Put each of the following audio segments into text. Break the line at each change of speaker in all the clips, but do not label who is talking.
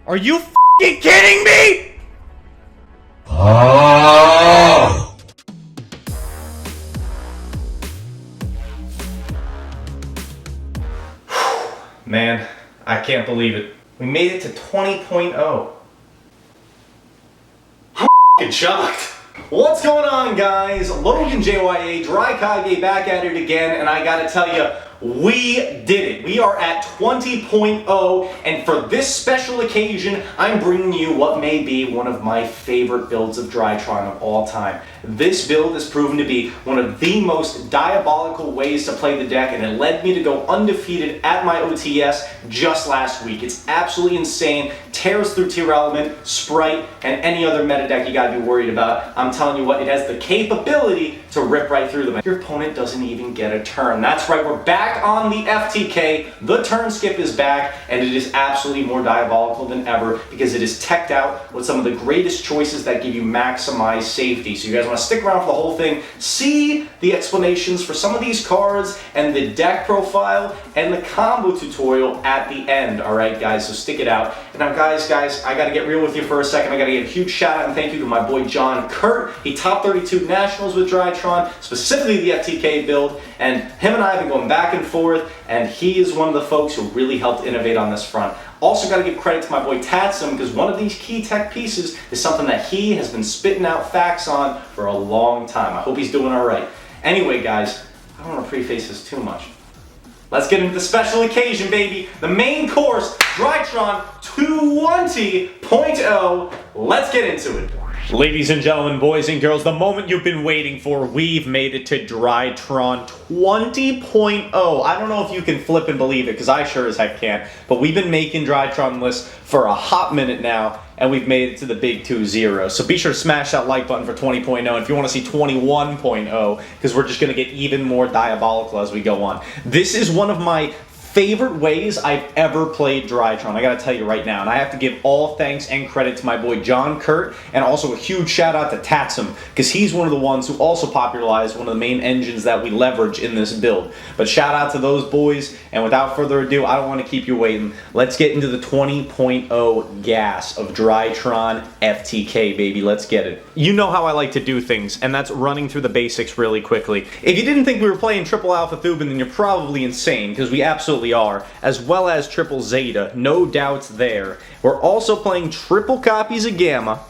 Are you f***ing kidding me?
Oh!
Man, I can't believe it. We made it to 20.0. I'm f***ing shocked. What's going on, guys? LoganJYA, DRYTRON back at it again, and I gotta tell you, we did it. We are at 20.0, and for this special occasion, I'm bringing you what may be one of my favorite builds of DRYTRON of all time. This build has proven to be one of the most diabolical ways to play the deck, and it led me to go undefeated at my OTS just last week. It's absolutely insane. Tears through tier element, sprite, and any other meta deck you gotta be worried about. I'm telling you what, it has the capability to rip right through them. Your opponent doesn't even get a turn. That's right, we're back on the FTK. The turn skip is back, and it is absolutely more diabolical than ever because it is teched out with some of the greatest choices that give you maximized safety. So you guys want to stick around for the whole thing, see the explanations for some of these cards and the deck profile and the combo tutorial at the end. All right, guys, so stick it out. And now, guys, I got to get real with you for a second. I got to give a huge shout out and thank you to my boy John Kurt. He top 32 nationals with DRYTRON, specifically the FTK build, and him and I have been going back and forth, and he is one of the folks who really helped innovate on this front. Also got to give credit to my boy Tatsum, because one of these key tech pieces is something that he has been spitting out facts on for a long time. I hope he's doing all right. Anyway, guys, I don't want to preface this too much. Let's get into the special occasion, baby. The main course, DRYTRON 20.0. Let's get into it. Ladies and gentlemen, boys and girls, the moment you've been waiting for, we've made it to DRYTRON 20.0. I don't know if you can flip and believe it, because I sure as heck can't, but we've been making DRYTRON lists for a hot minute now, and we've made it to the big 2-0. So be sure to smash that like button for 20.0 if you want to see 21.0, because we're just going to get even more diabolical as we go on. This is one of my favorite ways I've ever played DRYTRON, I gotta tell you right now, and I have to give all thanks and credit to my boy John Kurt, and also a huge shout out to Tatsum, because he's one of the ones who also popularized one of the main engines that we leverage in this build. But shout out to those boys, and without further ado, I don't want to keep you waiting. Let's get into the 20.0 gas of DRYTRON FTK, baby. Let's get it. You know how I like to do things, and that's running through the basics really quickly. If you didn't think we were playing Triple Alpha Thuban, then you're probably insane, because we absolutely are, as well as Triple Zeta, no doubts there. We're also playing triple copies of Gamma.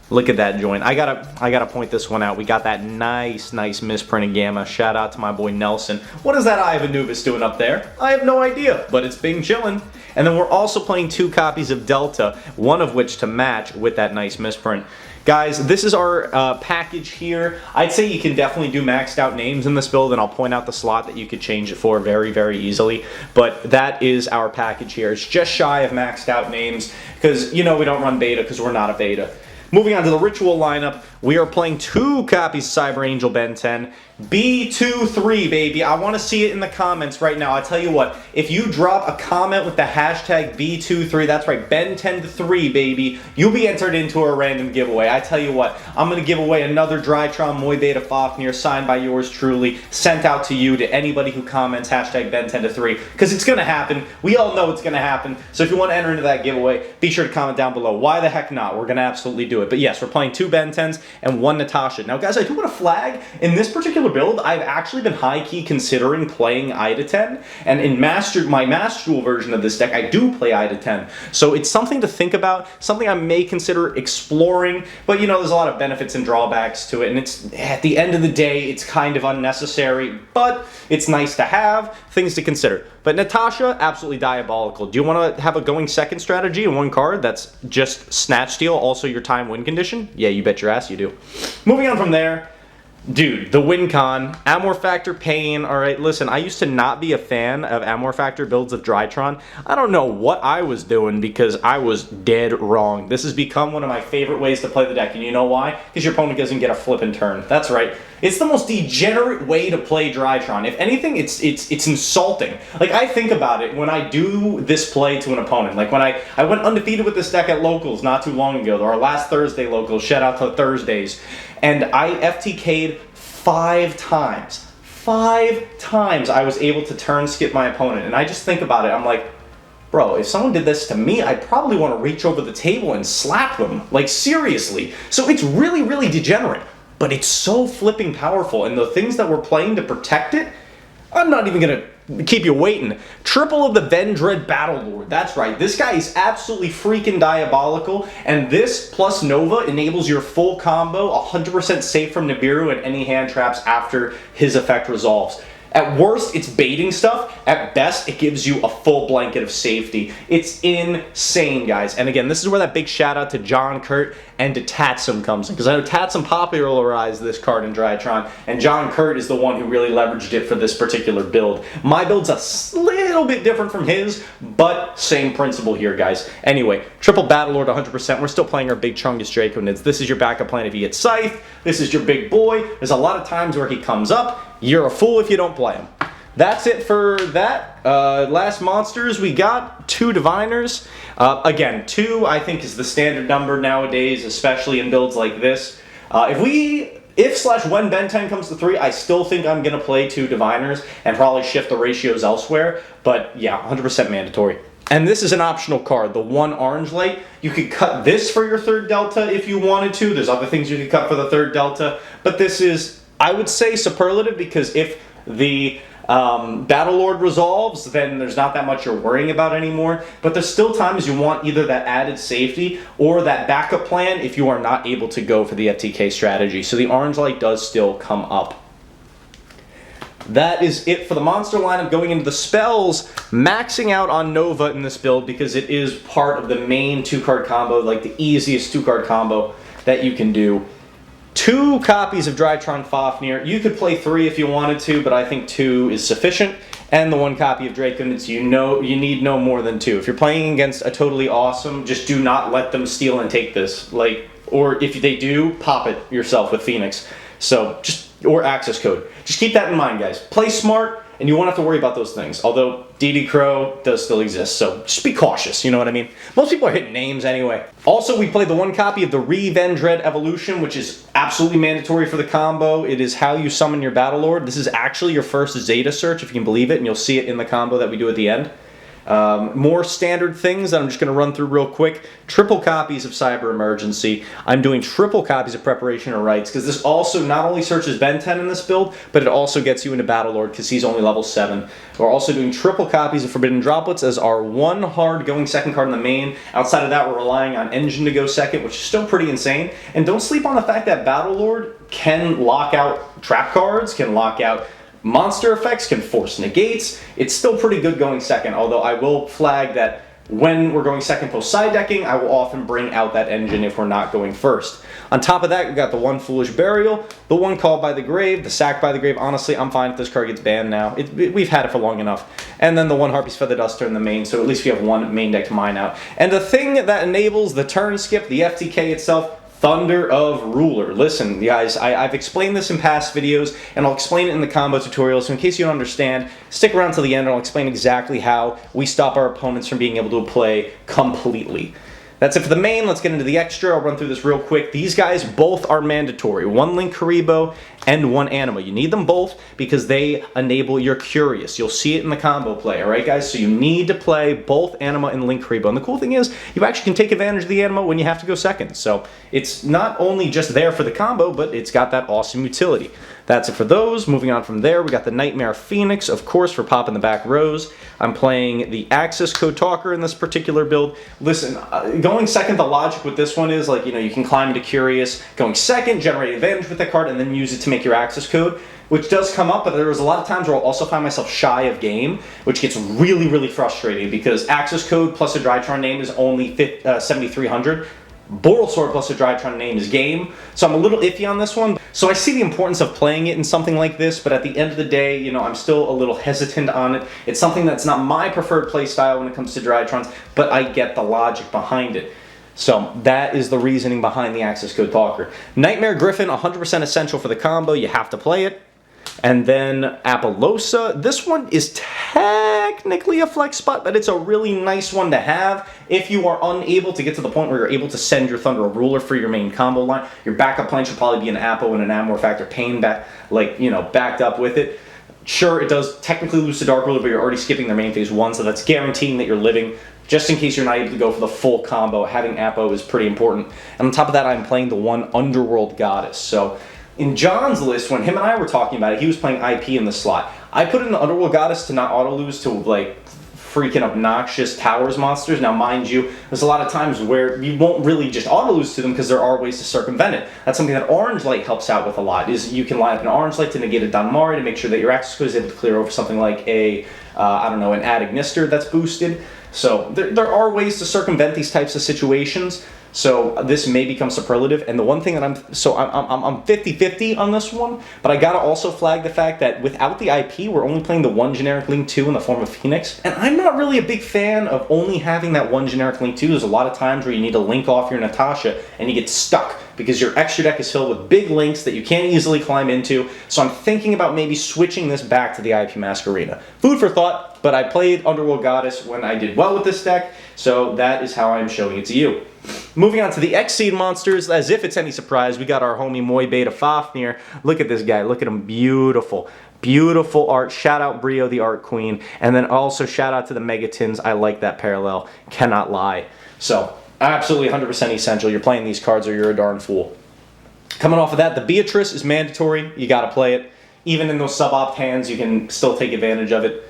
Look at that joint. I gotta point this one out. We got that nice misprint of Gamma. Shout out to my boy Nelson. What is that Eye of Anubis doing up there? I have no idea, but it's been chillin'. And then we're also playing 2 copies of Delta, one of which to match with that nice misprint. Guys, this is our package here. I'd say you can definitely do maxed out names in this build, and I'll point out the slot that you could change it for very easily. But that is our package here. It's just shy of maxed out names, because, you know, we don't run beta because we're not a beta. Moving on to the ritual lineup, we are playing 2 copies of Cyber Angel Ben 10. B23, baby. I want to see it in the comments right now. I tell you what, if you drop a comment with the hashtag B23, that's right, Ben103, baby, you'll be entered into a random giveaway. I tell you what, I'm going to give away another DRYTRON Moy Beta Fafnir signed by yours truly, sent out to you, to anybody wwho comments hashtag Ben103, because it's going to happen. We all know it's going to happen. So if you want to enter into that giveaway, be sure to comment down below. Why the heck not? We're going to absolutely do it. But yes, we're playing 2 Ben 10s and 1 Natasha. Now, guys, I do want to flag, in this particular build, I've actually been high-key considering playing Ida 10, and in my Master Duel version of this deck, I do play Ida 10. So it's something to think about, something I may consider exploring, but you know, there's a lot of benefits and drawbacks to it, and it's, at the end of the day, it's kind of unnecessary, but it's nice to have, things to consider. But Natasha, absolutely diabolical. Do you want to have a going second strategy in 1 card that's just Snatch Steal, also your time win condition? Yeah, you bet your ass you do. Moving on from there, dude, the win con, Amor Factor Pain. Alright, listen, I used to not be a fan of Amor Factor builds of DRYTRON. I don't know what I was doing, because I was dead wrong. This has become one of my favorite ways to play the deck, and you know why? Because your opponent doesn't get a flippin' turn. That's right. It's the most degenerate way to play DRYTRON. If anything, it's insulting. Like, I think about it when I do this play to an opponent. Like, when I went undefeated with this deck at Locals not too long ago, our last Thursday Locals, shout out to Thursdays, and I FTK'd 5 times. 5 times I was able to turn skip my opponent, and I just think about it, I'm like, bro, if someone did this to me, I'd probably want to reach over the table and slap them. Like, seriously. So it's really, really degenerate. But it's so flipping powerful. And the things that we're playing to protect it, I'm not even going to keep you waiting. Triple of the Vendread Battlelord. That's right. This guy is absolutely freaking diabolical. And this plus Nova enables your full combo 100% safe from Nibiru and any hand traps after his effect resolves. At worst, it's baiting stuff. At best, it gives you a full blanket of safety. It's insane, guys. And again, this is where that big shout out to John Kurt and to Tatsum comes in. Because I know Tatsum popularized this card in DRYTRON, and John Kurt is the one who really leveraged it for this particular build. My build's a little bit different from his, but same principle here, guys. Anyway, triple Battlelord 100%. We're still playing our big Chungus Draconids. This is your backup plan if you get Scythe. This is your big boy. There's a lot of times where he comes up. You're a fool if you don't play him. That's it for that. Last monsters, we got 2 Diviners. Again, 2 I think is the standard number nowadays, especially in builds like this. If/when Ben 10 comes to 3, I still think I'm going to play 2 Diviners and probably shift the ratios elsewhere. But yeah, 100% mandatory. And this is an optional card, the 1 orange light. You could cut this for your 3rd Delta if you wanted to. There's other things you could cut for the 3rd Delta. But this is, I would say, superlative, because if the Battlelord resolves, then there's not that much you're worrying about anymore. But there's still times you want either that added safety or that backup plan if you are not able to go for the FTK strategy. So the orange light does still come up. That is it for the monster lineup. Going into the spells, maxing out on Nova in this build because it is part of the main 2-card combo, like the easiest 2-card combo that you can do. 2 copies of DRYTRON Fafnir. You could play 3 if you wanted to, but I think 2 is sufficient. And the 1 copy of Draconids, you need no more than 2. If you're playing against a totally awesome, just do not let them steal and take this. Or if they do, pop it yourself with Phoenix. So or access code. Just keep that in mind, guys. Play smart, and you won't have to worry about those things. Although DD Crow does still exist, so just be cautious, you know what I mean? Most people are hitting names anyway. Also, we played the 1 copy of the Vendread Evolution, which is absolutely mandatory for the combo. It is how you summon your Battlelord. This is actually your first Zeta search, if you can believe it, and you'll see it in the combo that we do at the end. More standard things that I'm just going to run through real quick. Triple copies of Cyber Emergency. I'm doing triple copies of Preparation of Rites because this also not only searches Ben 10 in this build, but it also gets you into Battlelord because he's only level 7. We're also doing triple copies of Forbidden Droplets as our 1 hard going second card in the main. Outside of that, we're relying on Engine to go second, which is still pretty insane. And don't sleep on the fact that Battlelord can lock out trap cards, can lock out monster effects, can force negates. It's still pretty good going second, although I will flag that when we're going second post side decking, I will often bring out that engine if we're not going first. On top of that, we got the 1 Foolish Burial, the 1 Called by the Grave, the Sack by the Grave. Honestly, I'm fine if this card gets banned now. We've had it for long enough. And then the 1 Harpy's Feather Duster in the main, so at least we have 1 main deck to mine out. And the thing that enables the turn skip, the FTK itself, Thunder of Ruler. Listen, guys, I've explained this in past videos, and I'll explain it in the combo tutorial, so in case you don't understand, stick around till the end and I'll explain exactly how we stop our opponents from being able to play completely. That's it for the main. Let's get into the extra. I'll run through this real quick. These guys both are mandatory. 1 Link Karibo and 1 Anima. You need them both because they enable your Curious. You'll see it in the combo play, alright guys? So you need to play both Anima and Link Karibo. And the cool thing is, you actually can take advantage of the Anima when you have to go second. So it's not only just there for the combo, but it's got that awesome utility. That's it for those. Moving on from there, we got the Nightmare Phoenix, of course, for popping the back rows. I'm playing the Access Code Talker in this particular build. Listen, going second, the logic with this one is, like, you know, you can climb into Curious. Going second, generate advantage with that card, and then use it to make your access code, which does come up, but there was a lot of times where I'll also find myself shy of game, which gets really, really frustrating because access code plus a DRYTRON name is only 7,300. Boral Sword plus a DRYTRON name is game, so I'm a little iffy on this one. So I see the importance of playing it in something like this, but at the end of the day, you know, I'm still a little hesitant on it. It's something that's not my preferred play style when it comes to DRYTRONs, but I get the logic behind it. So that is the reasoning behind the Access Code Talker. Nightmare Griffin, 100% essential for the combo. You have to play it. And then Apollosa. This one is technically a flex spot, but it's a really nice one to have if you are unable to get to the point where you're able to send your Thunder of Ruler for your main combo line. Your backup plan should probably be an Apo and an Amor Factor Pain back, like, you know, backed up with it. Sure, it does technically lose to Dark Ruler, but you're already skipping their main phase 1, so that's guaranteeing that you're living. Just in case you're not able to go for the full combo, having Apo is pretty important. And on top of that, I'm playing the one Underworld Goddess. So in John's list, when him and I were talking about it, he was playing IP in the slot. I put in the Underworld Goddess to not auto-lose to, like, freaking obnoxious towers monsters. Now, mind you, there's a lot of times where you won't really just auto-lose to them because there are ways to circumvent it. That's something that Orange Light helps out with a lot, is you can line up an Orange Light to negate a Danmari to make sure that your access code is able to clear over something like a, I don't know, an Ad Ignister that's boosted. So there are ways to circumvent these types of situations. So this may become superlative, and the one thing that I'm 50-50 on this one, but I gotta also flag the fact that without the IP, we're only playing the one generic Link 2 in the form of Phoenix, and I'm not really a big fan of only having that one generic Link 2. There's a lot of times where you need to link off your Natasha, and you get stuck because your extra deck is filled with big links that you can't easily climb into, so I'm thinking about maybe switching this back to the IP Mask Arena. Food for thought, but I played Underworld Goddess when I did well with this deck, so that is how I'm showing it to you. Moving on to the X-Seed monsters, as if it's any surprise, we got our homie Moy Beta Fafnir. Look at this guy, look at him, beautiful. Beautiful art, shout out Brio the Art Queen, and then also shout out to the Megatins, I like that parallel, cannot lie. So, absolutely 100% essential, you're playing these cards or you're a darn fool. Coming off of that, the Beatrice is mandatory, you gotta play it. Even in those sub-opt hands, you can still take advantage of it.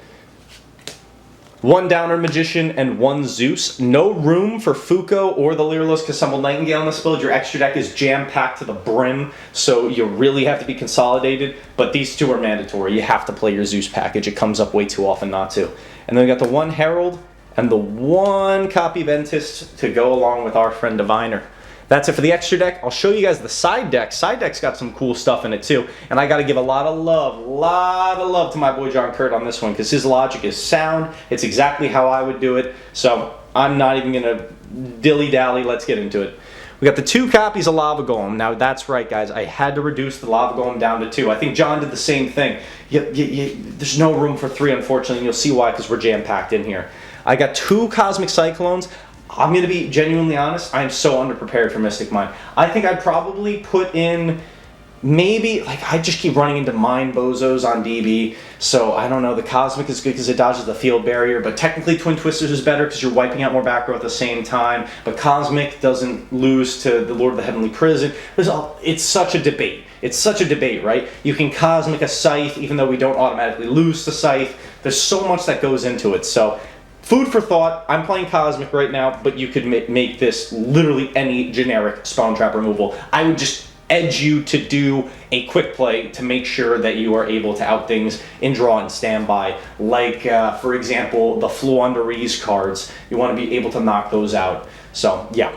One Downer Magician and one Zeus. No room for Fuko or the Lyrilusc Assembled Nightingale in this build. Your extra deck is jam-packed to the brim, so you really have to be consolidated, but these two are mandatory. You have to play your Zeus package. It comes up way too often not to. And then we got the one Herald and the one copy Ventus to go along with our friend Diviner. That's it for the extra deck. I'll show you guys the side deck. Side deck's got some cool stuff in it too. And I gotta give a lot of love to my boy John Kurt on this one because his logic is sound. It's exactly how I would do it. So I'm not even gonna dilly-dally. Let's get into it. We got the 2 copies of Lava Golem. Now that's right, guys. I had to reduce the Lava Golem down to 2. I think John did the same thing. There's no room for 3, unfortunately, and you'll see why because we're jam-packed in here. I got 2 Cosmic Cyclones. I'm going to be genuinely honest, I'm so underprepared for Mystic Mine. I think I'd probably put in maybe, like, I just keep running into Mind Bozos on DB, so I don't know, the Cosmic is good because it dodges the field barrier, but technically Twin Twisters is better because you're wiping out more back row at the same time, but Cosmic doesn't lose to the Lord of the Heavenly Prison. It's such a debate. It's such a debate, right? You can Cosmic a Scythe even though we don't automatically lose to Scythe. There's so much that goes into it, so food for thought. I'm playing Cosmic right now, but you could make this literally any generic Spawn Trap removal. I would just edge you to do a quick play to make sure that you are able to out things in draw and standby. Like, for example, the Fluandereeze cards. You want to be able to knock those out. So, yeah.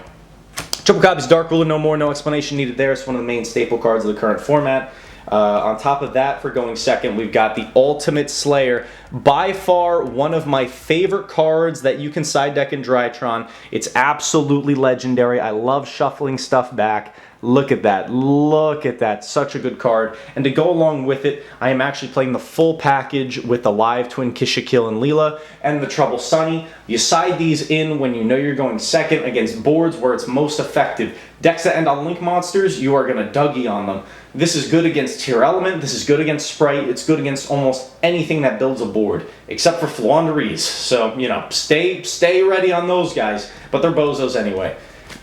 Triple copies Dark Ruler, no more, no explanation needed there. It's one of the main staple cards of the current format. On top of that, for going second, we've got the Ultimate Slayer. By far, one of my favorite cards that you can side deck in DRYTRON. It's absolutely legendary. I love shuffling stuff back. Look at that. Look at that. Such a good card. And to go along with it, I am actually playing the full package with the live twin Kishakil and Leela and the Trouble Sunny. You side these in when you know you're going second against boards where it's most effective. Decks that end on Link monsters, you are going to Dougie on them. This is good against Tier Element. This is good against Sprite. It's good against almost anything that builds a board, except for Fluandereeze. So, you know, stay ready on those guys. But they're bozos anyway.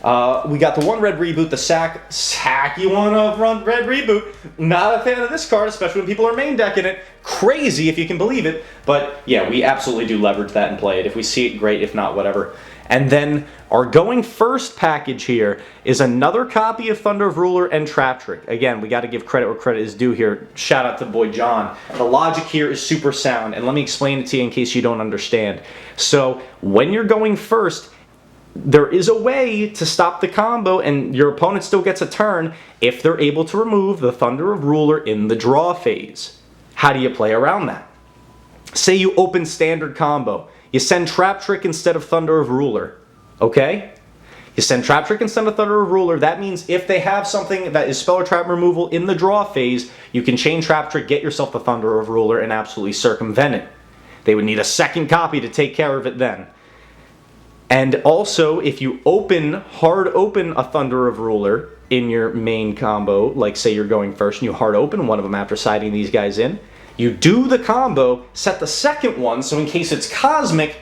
We got the one red reboot, the sack you want to run red reboot. Not a fan of this card, especially when people are main decking it. Crazy if you can believe it. But yeah, we absolutely do leverage that and play it. If we see it, great. If not, whatever. And then our going first package here is another copy of Thunder of Ruler and Trap Trick. Again, we got to give credit where credit is due here. Shout out to the boy John. The logic here is super sound, and let me explain it to you in case you don't understand. So when you're going first, there is a way to stop the combo and your opponent still gets a turn if they're able to remove the Thunder of Ruler in the draw phase. How do you play around that? Say you open standard combo. You send Trap Trick instead of Thunder of Ruler. Okay? You send Trap Trick instead of Thunder of Ruler. That means if they have something that is spell or trap removal in the draw phase, you can chain Trap Trick, get yourself the Thunder of Ruler, and absolutely circumvent it. They would need a second copy to take care of it then. And also, if you hard open a Thunder of Ruler in your main combo, like say you're going first and you hard open one of them after siding these guys in, You do the combo, set the second one, so in case it's cosmic,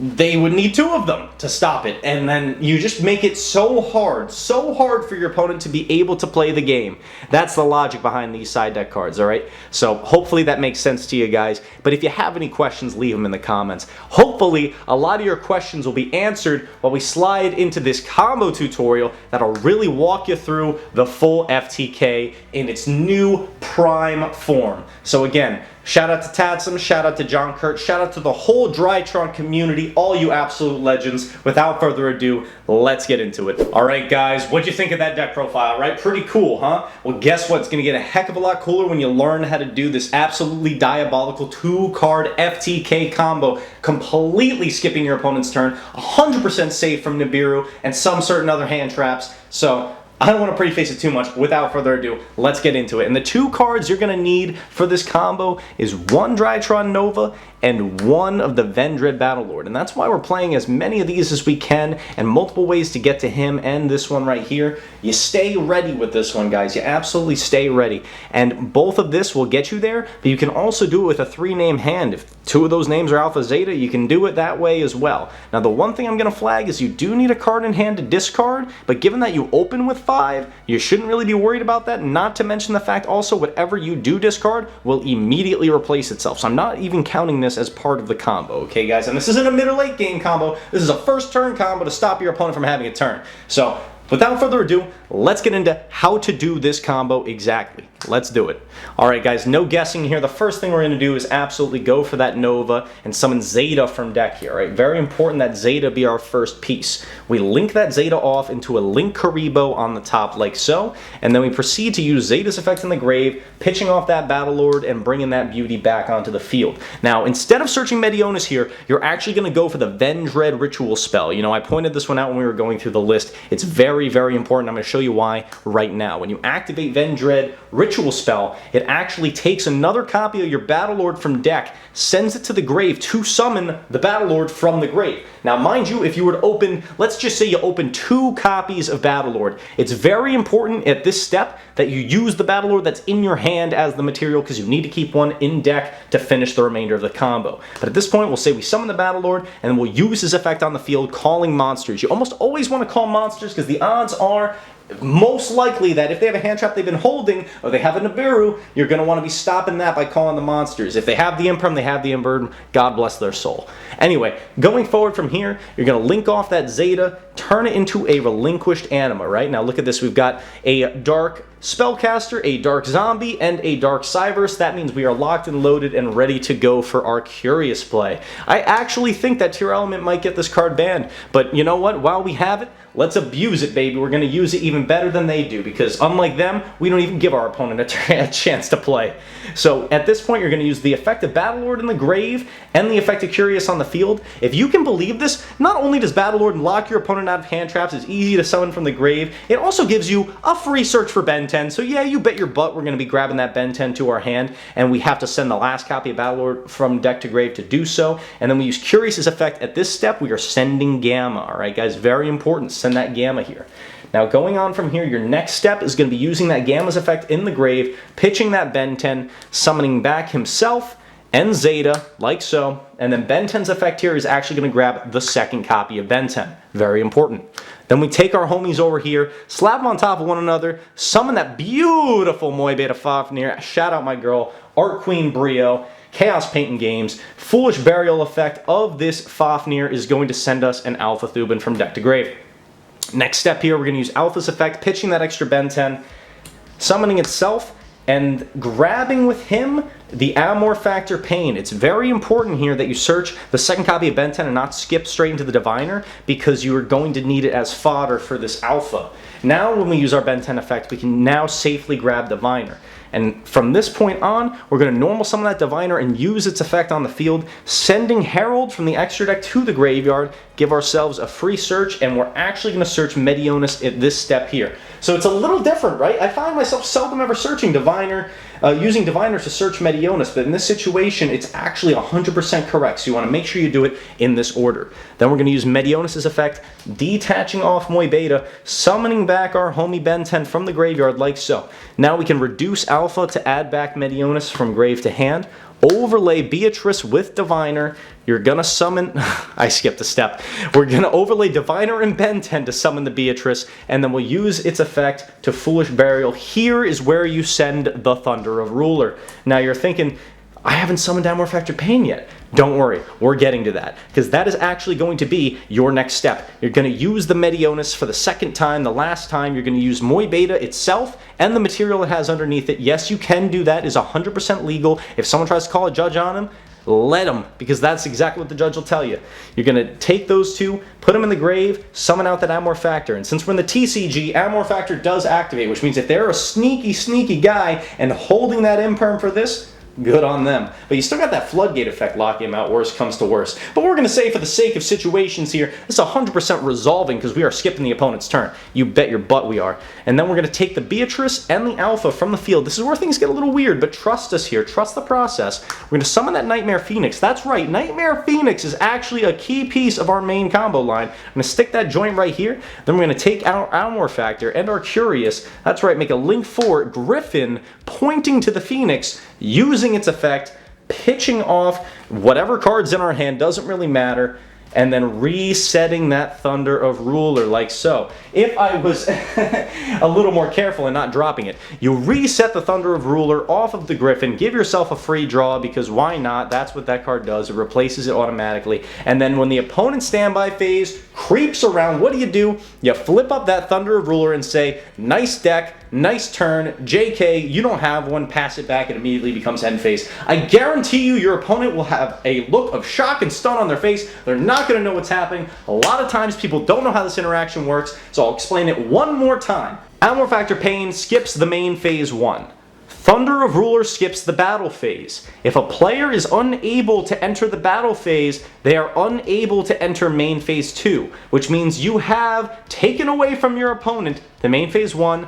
they would need 2 of them to stop it, and then you just make it so hard for your opponent to be able to play the game. That's the logic behind these side deck cards, alright? So hopefully that makes sense to you guys, but if you have any questions, leave them in the comments. Hopefully a lot of your questions will be answered while we slide into this combo tutorial that'll really walk you through the full FTK in its new prime form. So again, shout out to Tatsum, shout out to John Kurt, shout out to the whole DRYTRON community, all you absolute legends. Without further ado, let's get into it. Alright guys, what'd you think of that deck profile, right? Pretty cool, huh? Well, guess what? It's gonna get a heck of a lot cooler when you learn how to do this absolutely diabolical 2-card FTK combo, completely skipping your opponent's turn, 100% safe from Nibiru, and some certain other hand traps. So I don't want to preface it too much. Without further ado, let's get into it. And the 2 cards you're going to need for this combo is 1 DRYTRON Nova and 1 of the Vendread Battlelord. And that's why we're playing as many of these as we can, and multiple ways to get to him and this one right here. You stay ready with this one, guys. You absolutely stay ready. And both of this will get you there, but you can also do it with a 3-name hand. If 2 of those names are Alpha Zeta, you can do it that way as well. Now, the one thing I'm going to flag is you do need a card in hand to discard, but given that you open with 5, you shouldn't really be worried about that, not to mention the fact also whatever you do discard will immediately replace itself. So I'm not even counting this as part of the combo, okay guys? And this isn't a mid or late game combo, this is a first turn combo to stop your opponent from having a turn. So without further ado, let's get into how to do this combo exactly. Let's do it. Alright guys, no guessing here. The first thing we're going to do is absolutely go for that Nova and summon Zeta from deck here, right? Very important that Zeta be our first piece. We link that Zeta off into a Link Karibo on the top like so, and then we proceed to use Zeta's effect in the grave, pitching off that Battlelord and bringing that beauty back onto the field. Now, instead of searching Medionis here, you're actually going to go for the Vendread ritual spell. You know, I pointed this one out when we were going through the list. It's very, very important. I'm going to show you why right now. When you activate Vendread ritual spell, it actually takes another copy of your Battlelord from deck, sends it to the grave to summon the Battlelord from the grave. Now, mind you, if you were to open, let's just say you open 2 copies of Battlelord, it's very important at this step that you use the Battlelord that's in your hand as the material, because you need to keep one in deck to finish the remainder of the combo. But at this point, we'll say we summon the Battlelord, and then we'll use his effect on the field, calling monsters. You almost always want to call monsters, because the odds are most likely that if they have a hand trap they've been holding, or they have a Nibiru, you're going to want to be stopping that by calling the monsters. If they have the Imperm, they have the Imperm. God bless their soul. Anyway, going forward from here, you're going to link off that Zeta, turn it into a relinquished anima, right? Now look at this. We've got a Dark Spellcaster, a Dark Zombie, and a Dark Cyberse. That means we are locked and loaded and ready to go for our Curious play. I actually think that Tear Element might get this card banned, but you know what? While we have it, let's abuse it, baby. We're going to use it even better than they do, because unlike them, we don't even give our opponent a chance to play. So at this point, you're going to use the effect of Battlelord in the grave and the effect of Curious on the field. If you can believe this, not only does Battlelord lock your opponent out of hand traps, it's easy to summon from the grave, it also gives you a free search for Ben 10. So yeah, you bet your butt we're going to be grabbing that Ben 10 to our hand, and we have to send the last copy of Battlelord from deck to grave to do so. And then we use Curious's effect. At this step, we are sending Gamma. Alright guys, very important. Send that Gamma here. Now going on from here, your next step is going to be using that Gamma's effect in the grave, pitching that Ben 10, summoning back himself and Zeta, like so, and then Ben 10's effect here is actually going to grab the second copy of Ben 10. Very important. Then we take our homies over here, slap them on top of one another, summon that beautiful Moy Beta Fafnir, shout out my girl, Art Queen Brio, Chaos Painting Games. Foolish Burial effect of this Fafnir is going to send us an Alpha Thuban from deck to grave. Next step here, we're going to use Alpha's effect, pitching that extra Ben 10, summoning itself, and grabbing with him the Amor Factor Pain. It's very important here that you search the second copy of Ben 10 and not skip straight into the Diviner, because you are going to need it as fodder for this Alpha. Now when we use our Ben 10 effect, we can now safely grab Diviner. And from this point on, we're going to normal summon that Diviner and use its effect on the field, sending Herald from the extra deck to the graveyard, give ourselves a free search, and we're actually going to search Medionis at this step here. So it's a little different, right? I find myself seldom ever searching Diviner using Diviner to search Meteonis, but in this situation, it's actually 100% correct, so you want to make sure you do it in this order. Then we're going to use Meteonis' effect, detaching off Moy Beta, summoning back our homie Ben 10 from the graveyard like so. Now we can reduce Alpha to add back Meteonis from grave to hand, overlay Beatrice with Diviner. You're gonna summon, I skipped a step. We're gonna overlay Diviner and Ben 10 to summon the Beatrice, and then we'll use its effect to Foolish Burial. Here is where you send the Thunder of Ruler. Now you're thinking, I haven't summoned Downward Factor Pain yet. Don't worry, we're getting to that, because that is actually going to be your next step. You're going to use the Meteonis for the second time, the last time. You're going to use Moy Beta itself and the material it has underneath it. Yes, you can do that. It's 100% legal. If someone tries to call a judge on him, let them, because that's exactly what the judge will tell you. You're going to take those two, put them in the grave, summon out that Amor Factor. And since we're in the TCG, Amor Factor does activate, which means if they're a sneaky guy and holding that imperm for this, good on them. But you still got that floodgate effect locking him out, worst comes to worst. But we're going to say, for the sake of situations here, this is 100% resolving because we are skipping the opponent's turn. You bet your butt we are. And then we're going to take the Beatrice and the Alpha from the field. This is where things get a little weird, but trust us here. Trust the process. We're going to summon that Nightmare Phoenix. That's right. Nightmare Phoenix is actually a key piece of our main combo line. I'm going to stick that joint right here. Then we're going to take our Amor Factor and our Curious. That's right. Make a link for Griffin pointing to the Phoenix, using its effect, pitching off whatever cards in our hand, doesn't really matter, and then resetting that Thunder of Ruler like so. If I was a little more careful and not dropping it, you reset the Thunder of Ruler off of the Griffin, give yourself a free draw, because why not? That's what that card does. It replaces it automatically. And then when the opponent's standby phase creeps around, what do? You flip up that Thunder of Ruler and say, nice deck, nice turn, JK, you don't have one, pass it back, it immediately becomes end phase. I guarantee you your opponent will have a look of shock and stun on their face. They're not going to know what's happening. A lot of times people don't know how this interaction works, so I'll explain it one more time. Amor Factor Pain skips the main phase 1. Thunder of Ruler skips the battle phase. If a player is unable to enter the battle phase, they are unable to enter main phase 2, which means you have taken away from your opponent the main phase 1,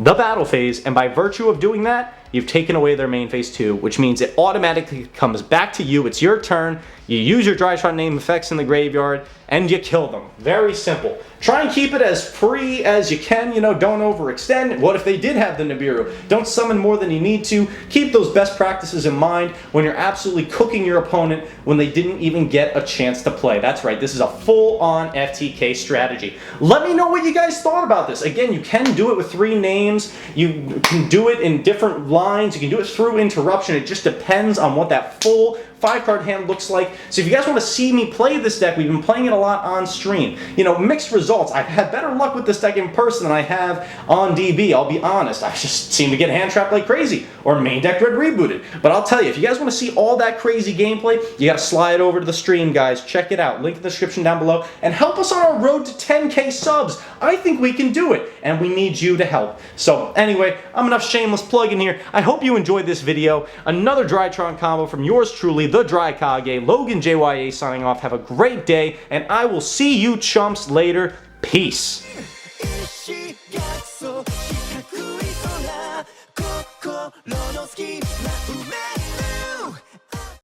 the battle phase, and by virtue of doing that, you've taken away their main phase 2, which means it automatically comes back to you. It's your turn. You use your DRYTRON name effects in the graveyard, and you kill them. Very simple. Try and keep it as free as you can, you know, don't overextend. What if they did have the Nibiru? Don't summon more than you need to. Keep those best practices in mind when you're absolutely cooking your opponent when they didn't even get a chance to play. That's right, this is a full-on FTK strategy. Let me know what you guys thought about this. Again, you can do it with 3 names. You can do it in different lines. You can do it through interruption. It just depends on what that full 5-card hand looks like. So if you guys want to see me play this deck, we've been playing it a lot on stream. You know, mixed results. I've had better luck with this deck in person than I have on DB, I'll be honest. I just seem to get hand trapped like crazy, or main deck dread rebooted. But I'll tell you, if you guys want to see all that crazy gameplay, you got to slide over to the stream, guys. Check it out. Link in the description down below. And help us on our road to 10K subs. I think we can do it, and we need you to help. So anyway, I'm enough shameless plug in here. I hope you enjoyed this video. Another DRYTRON combo from yours truly, the DRYKage, LoganJYA signing off. Have a great day, and I will see you chumps later. Peace.